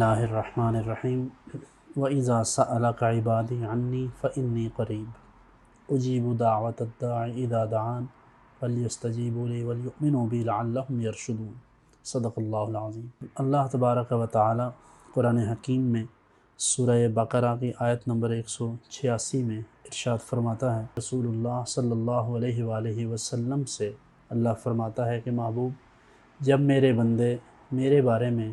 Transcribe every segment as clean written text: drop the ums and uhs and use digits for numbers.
اللہ الرحمن الرحیم وَإِذَا سَأَلَكَ عِبَادِي عَنِّي فَإِنِّي قَرِيبٌ أُجِيبُ دَعْوَةَ الدَّاعِ إِذَا دَعَانِ فَلْيَسْتَجِیبُوا لِی وَلْیُؤْمِنُوا بِی لَعَلَّهُمْ یرشدون۔ صدق اللہ العظیم۔ اللہ تبارک و تعالی قرآن حکیم میں سورہ بقرہ کی آیت نمبر 186 میں ارشاد فرماتا ہے، رسول اللہ صلی اللہ علیہ وآلہ وسلم سے اللہ فرماتا ہے کہ محبوب، جب میرے بندے میرے بارے میں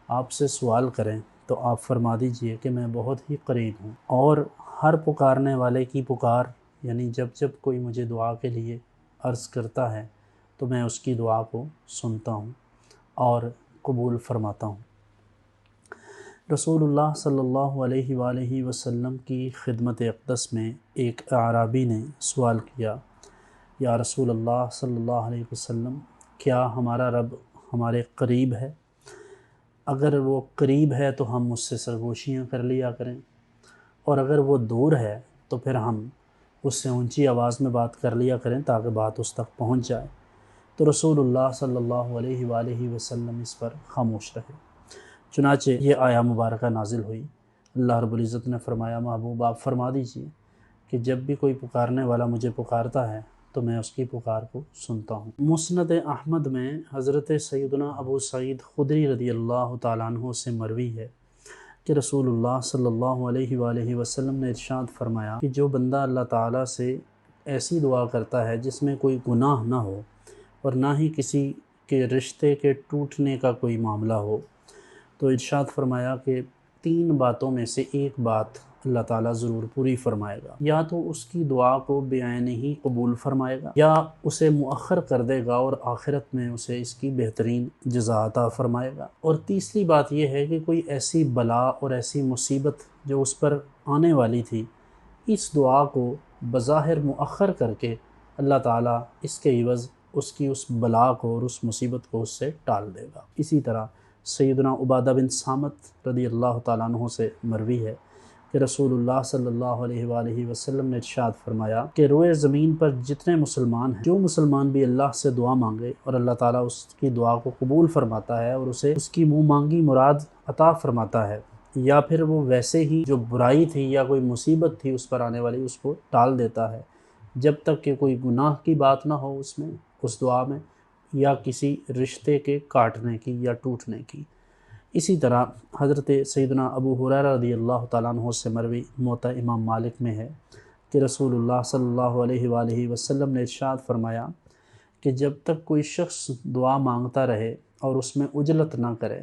آپ سے سوال کریں تو آپ فرما دیجئے کہ میں بہت ہی قریب ہوں، اور ہر پکارنے والے کی پکار، یعنی جب کوئی مجھے دعا کے لیے عرض کرتا ہے تو میں اس کی دعا کو سنتا ہوں اور قبول فرماتا ہوں۔ رسول اللہ صلی اللہ علیہ وآلہ وسلم کی خدمت اقدس میں ایک اعرابی نے سوال کیا، یا رسول اللہ صلی اللہ علیہ وسلم، کیا ہمارا رب ہمارے قریب ہے؟ اگر وہ قریب ہے تو ہم اس سے سرگوشیاں کر لیا کریں، اور اگر وہ دور ہے تو پھر ہم اس سے اونچی آواز میں بات کر لیا کریں تاکہ بات اس تک پہنچ جائے۔ تو رسول اللہ صلی اللہ علیہ وآلہ وسلم اس پر خاموش رہے۔ چنانچہ یہ آیہ مبارکہ نازل ہوئی۔ اللہ رب العزت نے فرمایا، محبوب آپ فرما دیجئے کہ جب بھی کوئی پکارنے والا مجھے پکارتا ہے تو میں اس کی پکار کو سنتا ہوں۔ مسند احمد میں حضرت سیدنا ابو سعید خدری رضی اللہ تعالیٰ عنہ سے مروی ہے کہ رسول اللہ صلی اللہ علیہ وآلہ وسلم نے ارشاد فرمایا کہ جو بندہ اللہ تعالیٰ سے ایسی دعا کرتا ہے جس میں کوئی گناہ نہ ہو اور نہ ہی کسی کے رشتے کے ٹوٹنے کا کوئی معاملہ ہو، تو ارشاد فرمایا کہ 3 باتوں میں سے ایک بات اللہ تعالیٰ ضرور پوری فرمائے گا۔ یا تو اس کی دعا کو بعین ہی قبول فرمائے گا، یا اسے مؤخر کر دے گا اور آخرت میں اسے اس کی بہترین جزا عطا فرمائے گا۔ اور تیسری بات یہ ہے کہ کوئی ایسی بلا اور ایسی مصیبت جو اس پر آنے والی تھی، اس دعا کو بظاہر مؤخر کر کے اللہ تعالیٰ اس کے عوض اس کی اس بلا کو اور اس مصیبت کو اس سے ٹال دے گا۔ اسی طرح سیدنا عبادہ بن صامت رضی اللہ تعالیٰ عنہ سے مروی ہے کہ رسول اللہ صلی اللہ علیہ وآلہ وسلم نے ارشاد فرمایا کہ روئے زمین پر جتنے مسلمان ہیں، جو مسلمان بھی اللہ سے دعا مانگے اور اللہ تعالیٰ اس کی دعا کو قبول فرماتا ہے اور اسے اس کی منہ مانگی مراد عطا فرماتا ہے، یا پھر وہ ویسے ہی جو برائی تھی یا کوئی مصیبت تھی اس پر آنے والی اس کو ٹال دیتا ہے، جب تک کہ کوئی گناہ کی بات نہ ہو اس دعا میں، یا کسی رشتے کے کاٹنے کی یا ٹوٹنے کی۔ اسی طرح حضرت سیدنا ابو ہریرہ رضی اللہ تعالیٰ عنہ سے مروی موطأ امام مالک میں ہے کہ رسول اللہ صلی اللہ علیہ وآلہ وسلم نے ارشاد فرمایا کہ جب تک کوئی شخص دعا مانگتا رہے اور اس میں عجلت نہ کرے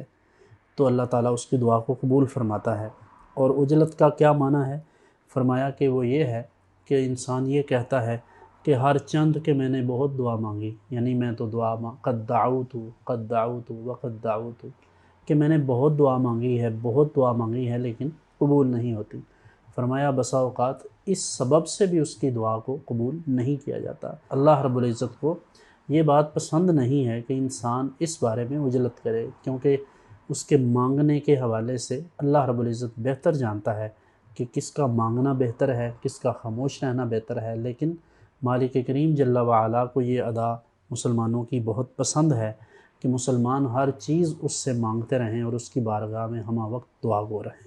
تو اللہ تعالیٰ اس کی دعا کو قبول فرماتا ہے۔ اور عجلت کا کیا معنی ہے؟ فرمایا کہ وہ یہ ہے کہ انسان یہ کہتا ہے کہ ہر چند کہ میں نے بہت دعا مانگی، یعنی میں تو قد دعوت وقد دعوت، کہ میں نے بہت دعا مانگی ہے لیکن قبول نہیں ہوتی۔ فرمایا بسا اوقات اس سبب سے بھی اس کی دعا کو قبول نہیں کیا جاتا۔ اللہ رب العزت کو یہ بات پسند نہیں ہے کہ انسان اس بارے میں عجلت کرے، کیونکہ اس کے مانگنے کے حوالے سے اللہ رب العزت بہتر جانتا ہے کہ کس کا مانگنا بہتر ہے، کس کا خاموش رہنا بہتر ہے۔ لیکن مالک کریم جل وعلا کو یہ ادا مسلمانوں کی بہت پسند ہے کہ مسلمان ہر چیز اس سے مانگتے رہیں اور اس کی بارگاہ میں ہمہ وقت دعا گو رہیں۔